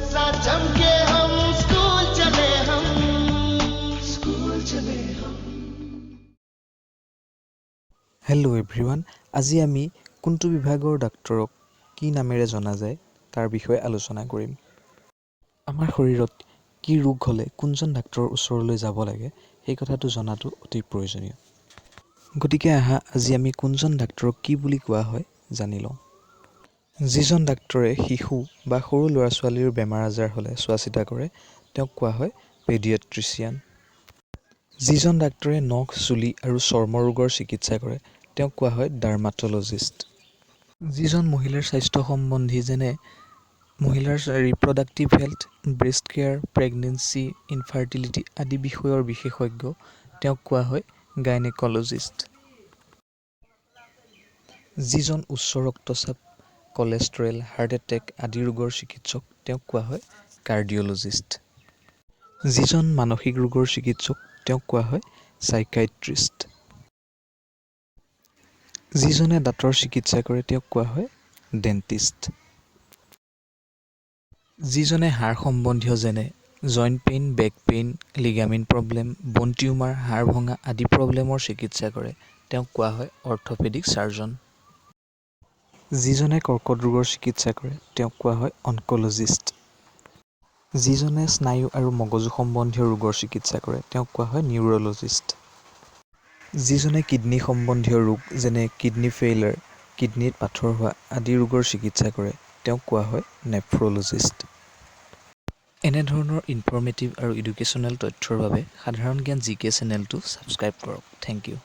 सा जम के हम स्कूल चले हम। হেল্ল' এভৰিৱান, আজি আমি কোনটো বিভাগৰ ডাক্তৰক কি নামেৰে জনা যায় তাৰ বিষয়ে আলোচনা কৰিম। আমাৰ শৰীৰত কি ৰোগ হ'লে কোনজন ডাক্তৰৰ ওচৰলৈ যাব লাগে সেই কথাটো জনাটো অতি প্ৰয়োজনীয়। গতিকে আজি আমি কোনজন ডাক্তৰক কি বুলি কোৱা হয় জানি লওঁ। যিজন ডাক্তৰে শিশু বা সৰু ল'ৰা ছোৱালীৰ বেমাৰ আজাৰ হ'লে চোৱা চিতা কৰে তেওঁক কোৱা হয় পেডিয়াট্ৰিচিয়ান। যিজন ডাক্তৰে নখ, চুলি আৰু চৰ্ম ৰোগৰ চিকিৎসা কৰে তেওঁক কোৱা হয় ডাৰ্মাট'লজিষ্ট। যিজন মহিলাৰ স্বাস্থ্য সম্বন্ধী যেনে মহিলাৰ reproductive health, breast care, pregnancy, infertility আদি বিষয়ৰ বিশেষজ্ঞ তেওঁক কোৱা হয় গাইনেক'লজিষ্ট। যিজন উচ্চ ৰক্তচাপ, কলেষ্ট্ৰৰেল, হাৰ্ট এটেক আদি ৰোগৰ চিকিৎসক তেওঁক কোৱা হয় কাৰ্ডিঅ'লজিষ্ট। যিজন মানসিক ৰোগৰ চিকিৎসক তেওঁক কোৱা হয় চাইকাইট্ৰিষ্ট। যিজনে দাঁতৰ চিকিৎসা কৰে তেওঁক কোৱা হয় ডেণ্টিষ্ট। যিজনে হাড় সম্বন্ধীয় যেনে joint pain, back pain, ligament problem, bone tumour, হাড় ভঙা আদি প্ৰব্লেমৰ চিকিৎসা কৰে তেওঁক কোৱা হয় অৰ্থ'পেডিক চাৰ্জন। যিজনে কৰ্কট ৰোগৰ চিকিৎসা কৰে তেওঁক কোৱা হয় অনক'লজিষ্ট। যিজনে স্নায়ু আৰু মগজু সম্বন্ধীয় ৰোগৰ চিকিৎসা কৰে তেওঁক কোৱা হয় নিউৰ'লজিষ্ট। যিজনে কিডনী সম্বন্ধীয় ৰোগ যেনে কিডনী ফেইলাৰ, কিডনীত পাথৰ হোৱা আদি ৰোগৰ চিকিৎসা কৰে তেওঁক কোৱা হয় নেফ্ৰ'লজিষ্ট। এনেধৰণৰ ইনফৰ্মেটিভ আৰু এডুকেশ্যনেল তথ্যৰ বাবে সাধাৰণ জ্ঞান GK চেনেলটো ছাবস্ক্ৰাইব কৰক। Thank U.